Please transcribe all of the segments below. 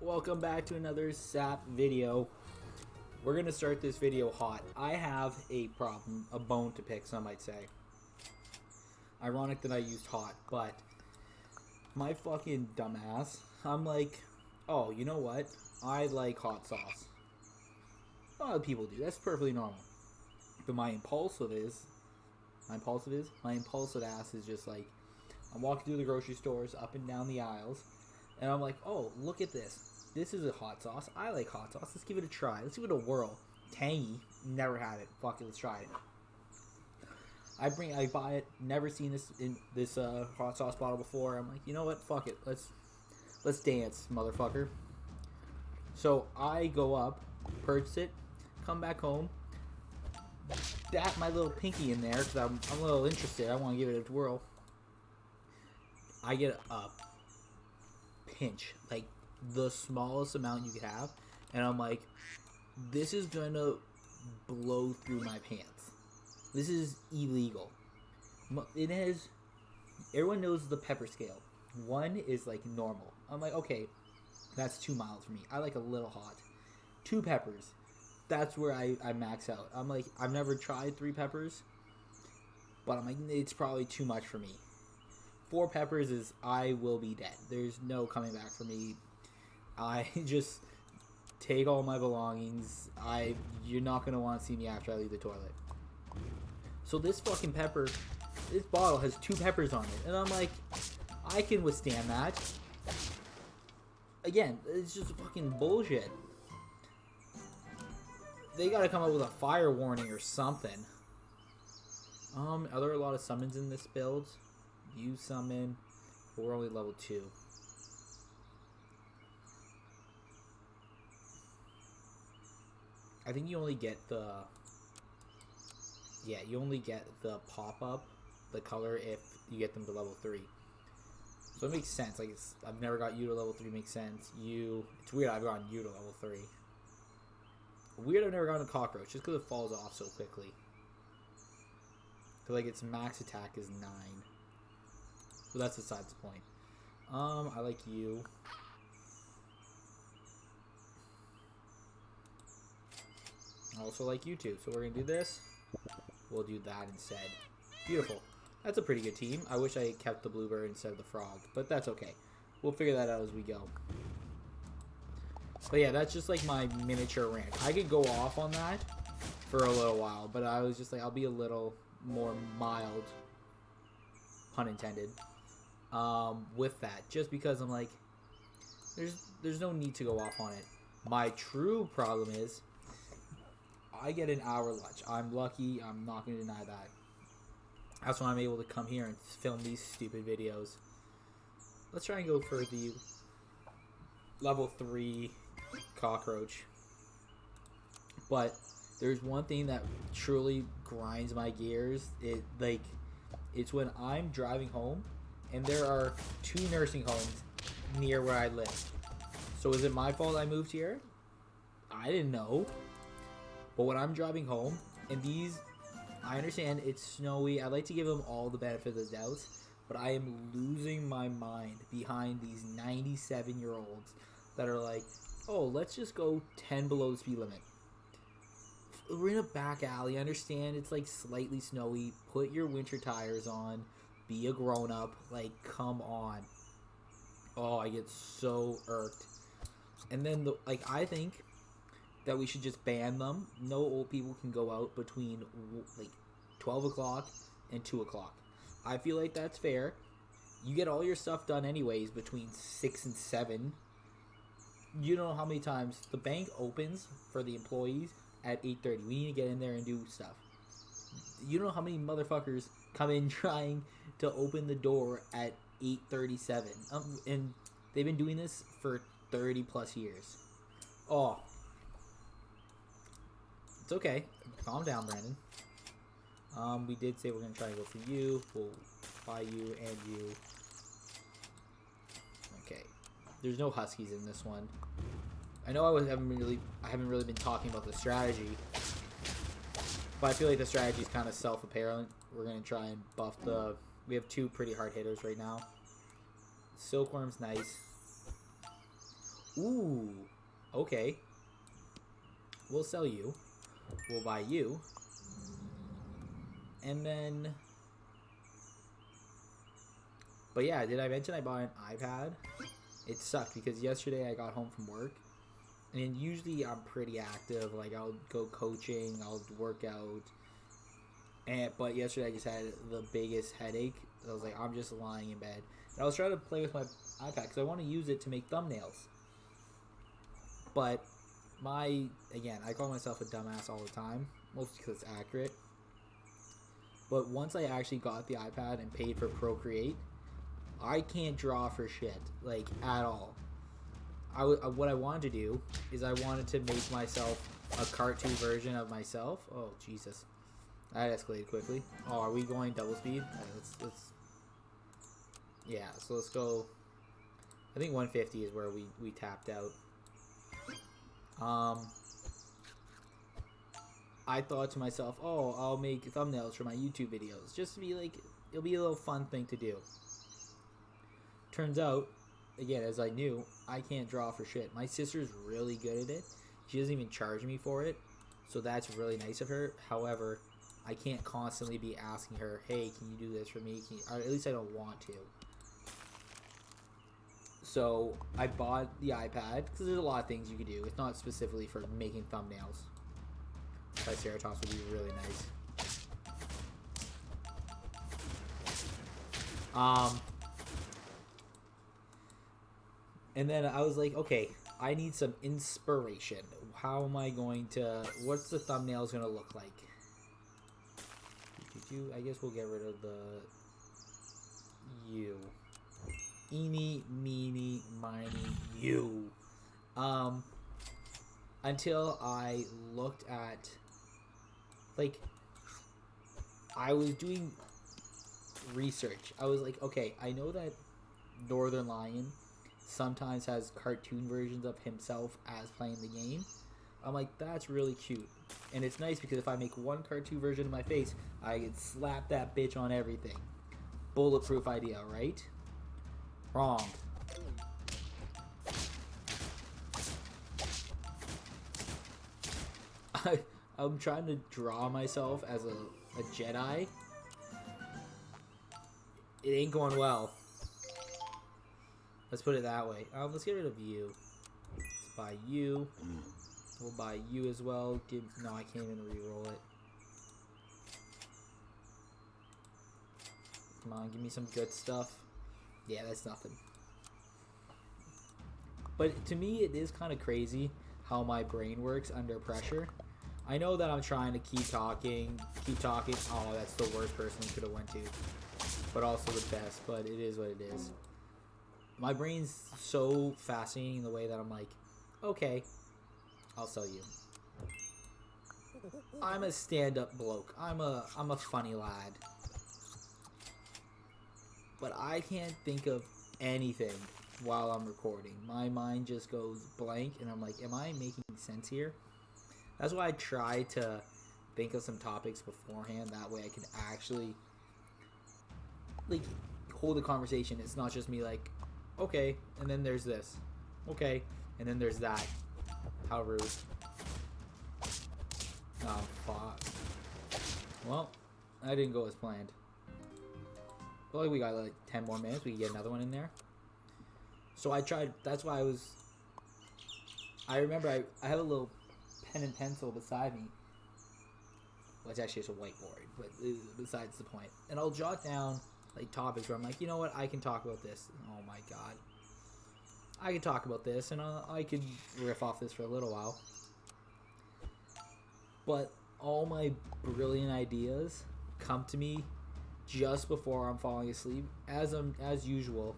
Welcome back to another SAP video. We're gonna start this video hot. I have a problem, a bone to pick, some might say. Ironic that I used hot, but my fucking dumbass, I'm like, oh, you know what? I like hot sauce. A lot of people do. That's perfectly normal. But my impulsive ass is just like, I'm walking through the grocery stores, up and down the aisles, and I'm like, oh, look at this. This is a hot sauce. I like hot sauce. Let's give it a try. Let's give it a whirl. Tangy. Never had it. Fuck it. Let's try it. I buy it. Never seen this in this hot sauce bottle before. I'm like, you know what? Fuck it. Let's dance, motherfucker. So I go up, purchase it, come back home, dap my little pinky in there because I'm a little interested. I want to give it a whirl. I get a pinch, like the smallest amount you could have, and I'm like, this is gonna blow through my pants. This is illegal. It has, everyone knows the pepper scale. 1 is like normal. I'm like, okay, that's too mild for me. I like a little hot. 2 peppers, that's where I max out. I'm like, I've never tried 3 peppers, but I'm like, it's probably too much for me. 4 peppers is I will be dead. There's no coming back for me. I just take all my belongings. You're not gonna want to see me after I leave the toilet. So this fucking pepper, this bottle has 2 peppers on it, and I'm like, I can withstand that. Again, it's just fucking bullshit. They gotta come up with a fire warning or something. Are there a lot of summons in this build? You summon, but we're only level 2. I think you only get the, you only get the pop-up, the color, if you get them to level 3. So it makes sense. Like, I've never got you to level 3, makes sense. It's weird I've gotten you to level 3. Weird I've never gotten a cockroach, just because it falls off so quickly. So like, its max attack is 9. So that's besides the point. I like you. I also like you too. So we're gonna do this. We'll do that instead. Beautiful. That's a pretty good team. I wish I kept the bluebird instead of the frog, but that's okay. We'll figure that out as we go. But yeah, that's just like my miniature rant. I could go off on that for a little while, but I was just like, I'll be a little more mild, pun intended, with that, just because I'm like, there's no need to go off on it. My true problem is I get an hour lunch. I'm lucky. I'm not going to deny that. That's why I'm able to come here and film these stupid videos. Let's try and go for the level 3 cockroach. But there's one thing that truly grinds my gears. It's when I'm driving home and there are 2 nursing homes near where I live. So is it my fault I moved here? I didn't know. But when I'm driving home, and I understand it's snowy, I like to give them all the benefit of the doubt, but I am losing my mind behind these 97-year-olds that are like, oh, let's just go 10 below the speed limit. We're in a back alley, I understand it's like slightly snowy, put your winter tires on, be a grown-up, like, come on. Oh, I get so irked. And then, I think that we should just ban them. No old people can go out between like 12 o'clock and 2 o'clock. I feel like that's fair. You get all your stuff done anyways between 6 and 7. You don't know how many times the bank opens for the employees at 8:30. We need to get in there and do stuff. You don't know how many motherfuckers come in trying to open the door at 8:37. And they've been doing this for 30 plus years. Oh, it's okay. Calm down, Brandon. We did say we're gonna try to go for you. We'll buy you and you. Okay. There's no huskies in this one. I know I haven't really been talking about the strategy, but I feel like the strategy is kind of self-apparent. We're gonna try and buff the. We have 2 pretty hard hitters right now. Silkworm's nice. Ooh. Okay. We'll sell you. We'll buy you. And then... But yeah, did I mention I bought an iPad? It sucked because yesterday I got home from work. And usually I'm pretty active. Like, I'll go coaching, I'll work out. But yesterday I just had the biggest headache. I was like, I'm just lying in bed. And I was trying to play with my iPad because I want to use it to make thumbnails. But again, I call myself a dumbass all the time. Mostly because it's accurate. But once I actually got the iPad and paid for Procreate, I can't draw for shit. Like, at all. What I wanted to do is I wanted to make myself a cartoon version of myself. Oh, Jesus. That escalated quickly. Oh, are we going double speed? Let's yeah, so let's go. I think 150 is where we tapped out. I thought to myself, oh, I'll make thumbnails for my YouTube videos. Just to be like, it'll be a little fun thing to do. Turns out, again, as I knew, I can't draw for shit. My sister's really good at it. She doesn't even charge me for it. So that's really nice of her. However, I can't constantly be asking her, hey, can you do this for me? Or at least I don't want to. So I bought the iPad because there's a lot of things you could do. It's not specifically for making thumbnails. Triceratops would be really nice. And then I was like, okay, I need some inspiration. How am I going to... What's the thumbnails going to look like? I guess we'll get rid of the... You. Eeny, meeny, miny, you. Until I looked at... Like, I was doing research. I was like, okay, I know that Northern Lion sometimes has cartoon versions of himself as playing the game. I'm like, that's really cute. And it's nice because if I make one cartoon version of my face, I can slap that bitch on everything. Bulletproof idea, right? Wrong. I'm trying to draw myself as a Jedi. It ain't going well. Let's put it that way. Let's get rid of you. Let's buy you. We'll buy you as well. No, I can't even re-roll it. Come on, give me some good stuff. Yeah, that's nothing. But to me, it is kind of crazy how my brain works under pressure. I know that I'm trying to keep talking. Oh, that's the worst person you could have went to. But also the best, but it is what it is. My brain's so fascinating in the way that I'm like, okay, I'll sell you. I'm a stand-up bloke. I'm a funny lad. But I can't think of anything while I'm recording. My mind just goes blank, and I'm like, am I making sense here? That's why I try to think of some topics beforehand. That way I can actually, like, hold a conversation. It's not just me like, okay, and then there's this. Okay, and then there's that. How rude. Oh, fuck. Well, that didn't go as planned. But like, we got like 10 more minutes. We can get another one in there. So I tried. That's why I remember I have a little pen and pencil beside me. Well, it's actually just a whiteboard, but besides the point. And I'll jot down like topics where I'm like, you know what, I can talk about this. Oh my god, I can talk about this, and I could riff off this for a little while. But all my brilliant ideas come to me just before I'm falling asleep, as usual.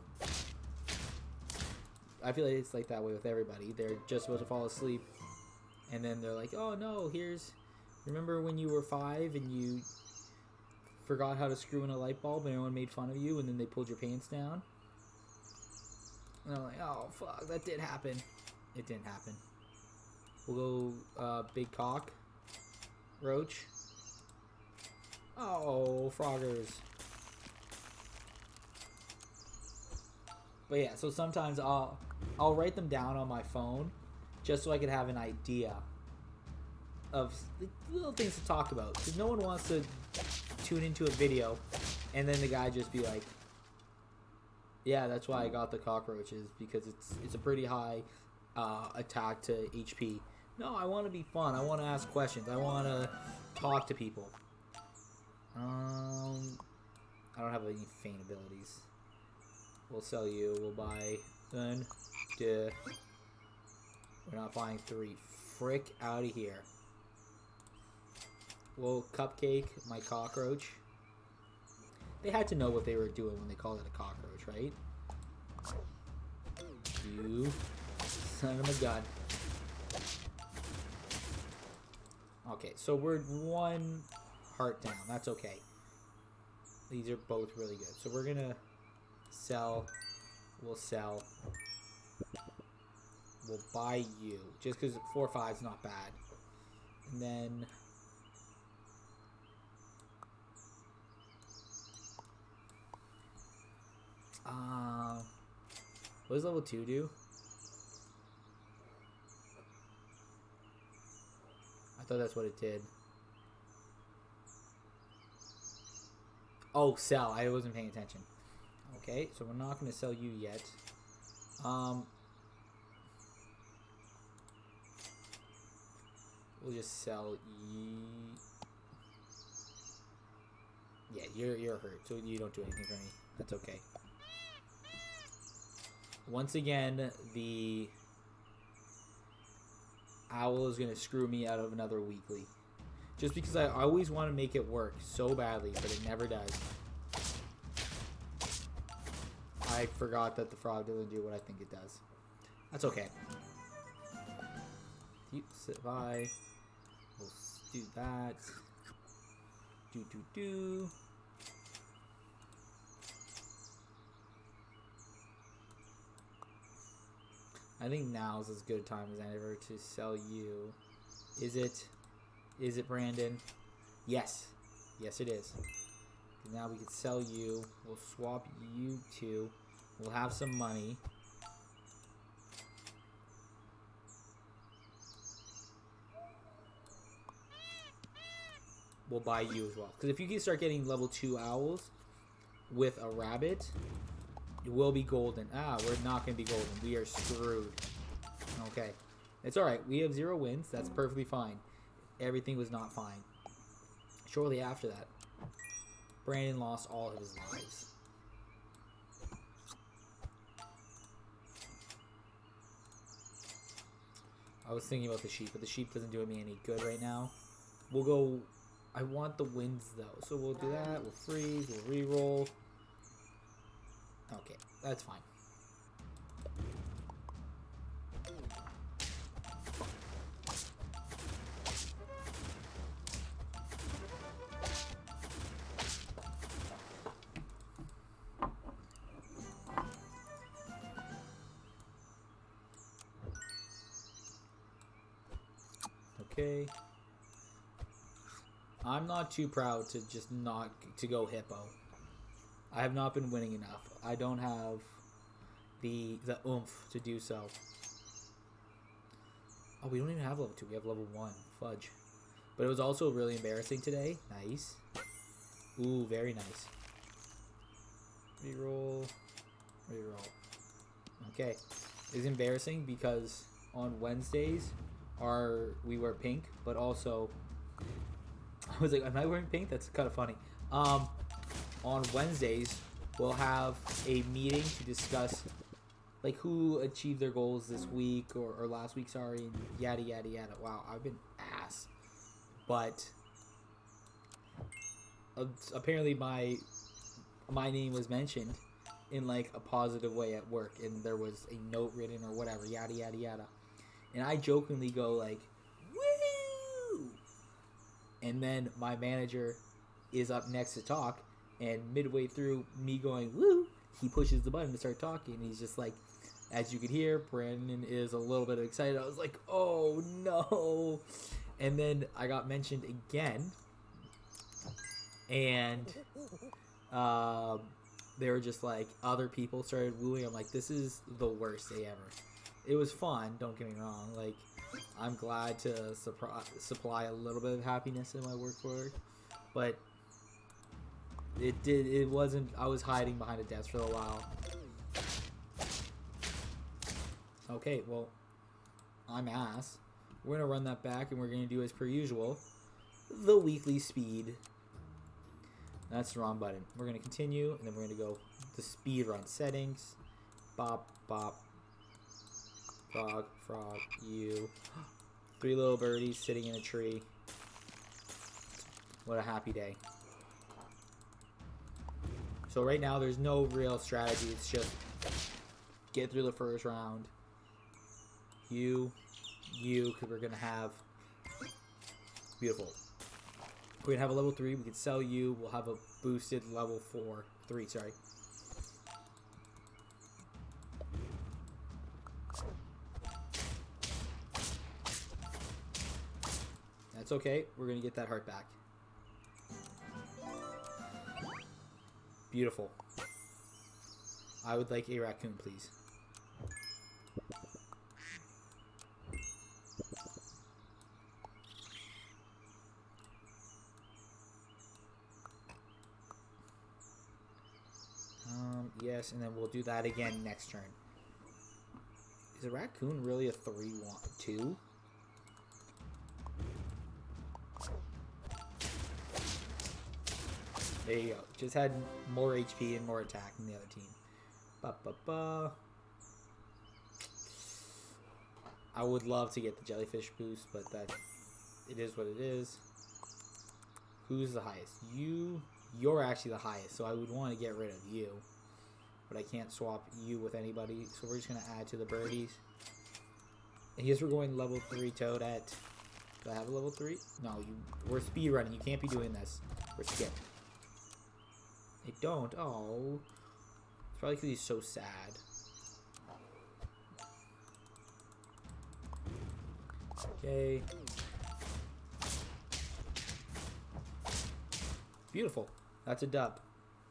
I feel like it's like that way with everybody. They're just about to fall asleep, and then they're like, oh no, remember when you were 5 and you forgot how to screw in a light bulb and everyone made fun of you, and then they pulled your pants down? And I'm like, oh fuck, that did happen. It didn't happen. We'll go big cock. Roach. Oh, froggers. But yeah, so sometimes I'll write them down on my phone just so I can have an idea of little things to talk about. Because no one wants to tune into a video and then the guy just be like, yeah, that's why I got the cockroaches, because it's a pretty high attack to HP. No, I want to be fun. I want to ask questions. I want to talk to people. I don't have any feint abilities. We'll sell you. We'll buy one. We're not buying 3. Frick out of here. We'll cupcake my cockroach. They had to know what they were doing when they called it a cockroach, right? You son of a gun. Okay, so we're 1 heart down. That's okay. These are both really good. So we're gonna sell. We'll sell. We'll buy you. Just because 4 or 5 is not bad. And then... what does level 2 do? I thought that's what it did. Oh, sell. I wasn't paying attention. Okay, so we're not going to sell you yet. We'll just sell you. Yeah, you're hurt, so you don't do anything for me. That's okay. Once again, the owl is going to screw me out of another weekly. Just because I always want to make it work so badly, but it never does. I forgot that the frog doesn't do what I think it does. That's okay. You sit by. We'll do that. Do. I think now's as good a time as ever to sell you. Is it? Is it, Brandon? Yes. Yes, it is. Now we can sell you. We'll swap you two. We'll have some money. We'll buy you as well. Because if you can start getting level 2 owls with a rabbit, it will be golden. Ah, we're not going to be golden. We are screwed. Okay. It's alright. We have 0 wins. That's perfectly fine. Everything was not fine. Shortly after that, Brandon lost all of his lives. I was thinking about the sheep, but the sheep doesn't do me any good right now. We'll go... I want the wins, though. So we'll do that. We'll freeze. We'll re-roll. Okay, that's fine. Okay. I'm not too proud to just not to go hippo. I have not been winning enough. I don't have the oomph to do so. Oh, we don't even have level 2. We have level 1. Fudge. But it was also really embarrassing today. Nice. Ooh, very nice. Reroll. Reroll. Okay. It's embarrassing because on Wednesdays we wear pink, but also I was like, am I wearing pink? That's kind of funny. On Wednesdays, we'll have a meeting to discuss like who achieved their goals this week or last week, sorry, and yada yada yada. Wow, I've been ass. But apparently my name was mentioned in like a positive way at work, and there was a note written or whatever, yada yada yada. And I jokingly go like, woo! And then my manager is up next to talk, and midway through me going, woo, he pushes the button to start talking, and he's just like, as you could hear, Brandon is a little bit excited. I was like, oh no. And then I got mentioned again, and they were just like, other people started wooing. I'm like, this is the worst day ever. It was fun, don't get me wrong. Like, I'm glad to supply a little bit of happiness in my work for it, but it wasn't. I was hiding behind a desk for a while. Okay, well, I'm ass. We're gonna run that back, and we're gonna do as per usual, the weekly speed. That's the wrong button. We're gonna continue, and then we're gonna go the speed run settings. Bop bop. Frog, frog, you. 3 little birdies sitting in a tree. What a happy day. So right now there's no real strategy. It's just get through the first round. You, because we're going to have... Beautiful. We're going to have a level 3. We can sell you. We'll have a boosted level 3, sorry. That's okay. We're going to get that heart back. Beautiful. I would like a raccoon, please. Yes, and then we'll do that again next turn. Is a raccoon really a 3-1-2? There you go. Just had more HP and more attack than the other team. Ba-ba-ba. I would love to get the jellyfish boost, but it is what it is. Who's the highest? You. You're actually the highest, so I would want to get rid of you. But I can't swap you with anybody, so we're just going to add to the birdies. I guess we're going level 3 Toadette. Do I have a level 3? No, we're speed running. You can't be doing this. We're skip. I don't. Oh. It's probably because he's so sad. Okay. Beautiful. That's a dub.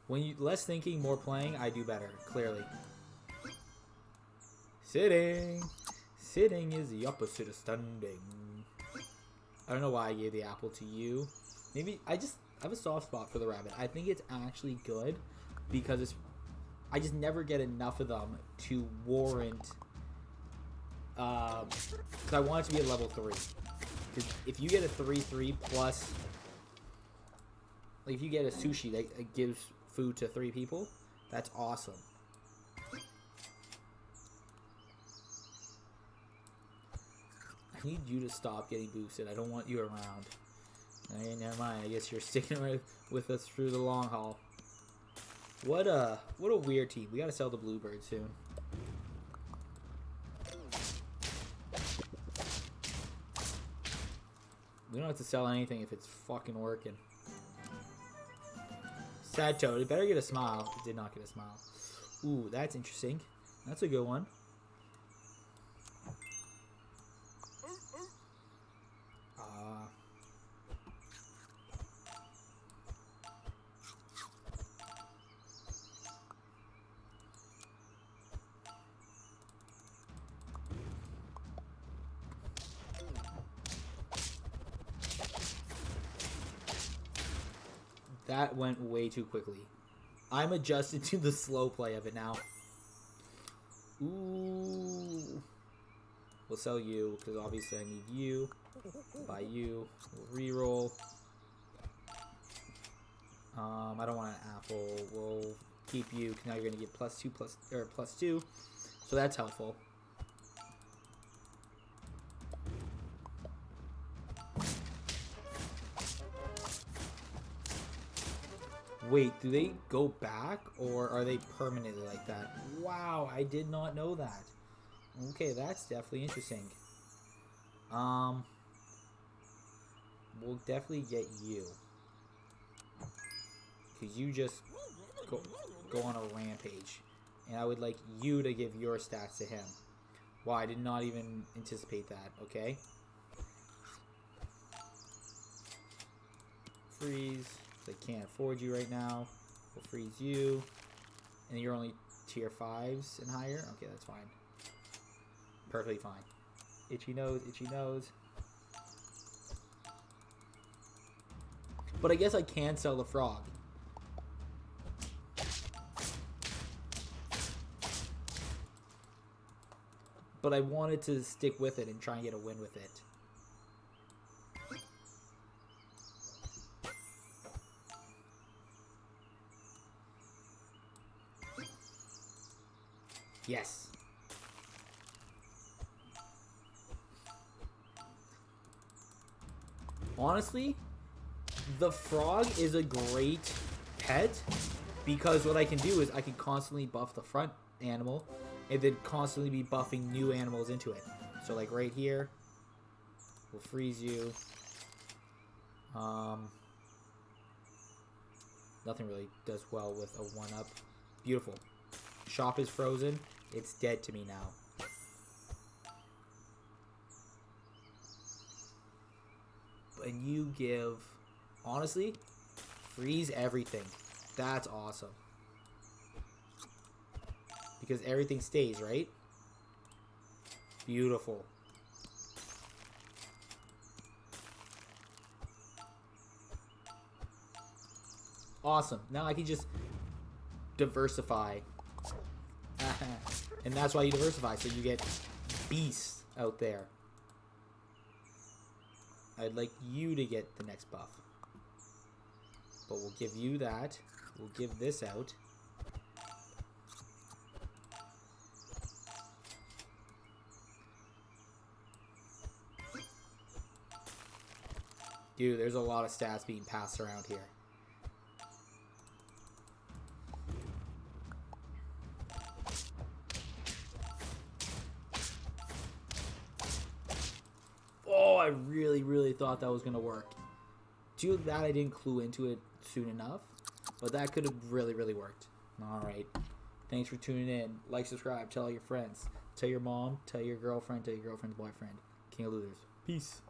When you less thinking, more playing, I do better. Clearly. Sitting. Sitting is the opposite of standing. I don't know why I gave the apple to you. Maybe I have a soft spot for the rabbit. I think it's actually good because I just never get enough of them to warrant. Because I want it to be a level 3. Because if you get a 3/3 plus, like if you get a sushi that gives food to 3 people, that's awesome. I need you to stop getting boosted. I don't want you around. Okay, never mind. I guess you're sticking with us through the long haul. What a weird team. We gotta sell the bluebird soon. We don't have to sell anything if it's fucking working. Sad Toad. It better get a smile. It did not get a smile. Ooh, that's interesting. That's a good one. That went way too quickly. I'm adjusted to the slow play of it now. Ooh. We'll sell you, because obviously I need you. We'll buy you. We'll reroll. I don't want an apple. We'll keep you, because now you're going to get +2. So that's helpful. Wait, do they go back, or are they permanently like that? Wow, I did not know that. Okay, that's definitely interesting. We'll definitely get you. Because you just go on a rampage. And I would like you to give your stats to him. Wow, I did not even anticipate that, okay? Freeze. I can't afford you right now. We'll freeze you. And you're only tier 5s and higher? Okay, that's fine. Perfectly fine. Itchy nose, itchy nose. But I guess I can sell the frog. But I wanted to stick with it and try and get a win with it. Yes. Honestly, the frog is a great pet because what I can do is I can constantly buff the front animal and then constantly be buffing new animals into it. So like right here, we'll freeze you. Nothing really does well with a 1-up. Beautiful. Shop is frozen. It's dead to me now. And you give, honestly, freeze everything. That's awesome. Because everything stays, right? Beautiful. Awesome. Now I can just diversify. And that's why you diversify, so you get beasts out there. I'd like you to get the next buff. But we'll give you that. We'll give this out. Dude, there's a lot of stats being passed around here. Oh, I really thought that was going to work. Too bad I didn't clue into it soon enough. But that could have really worked. Alright. Thanks for tuning in. Like, subscribe, tell all your friends. Tell your mom, tell your girlfriend, tell your girlfriend's boyfriend. King of Losers. Peace.